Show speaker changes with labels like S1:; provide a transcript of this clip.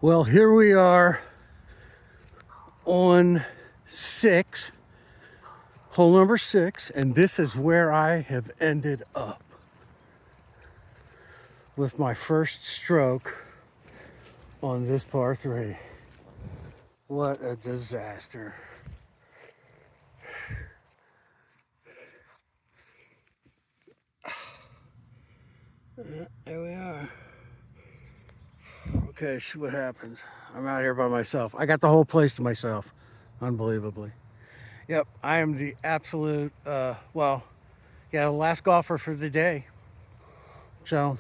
S1: Well, here we are on hole number 6, and this is where I have ended up with my first stroke on this par 3. What a disaster. There we are. Okay, see what happens. I'm out here by myself. I got the whole place to myself, unbelievably. Yep, I am the absolute, the last golfer for the day. So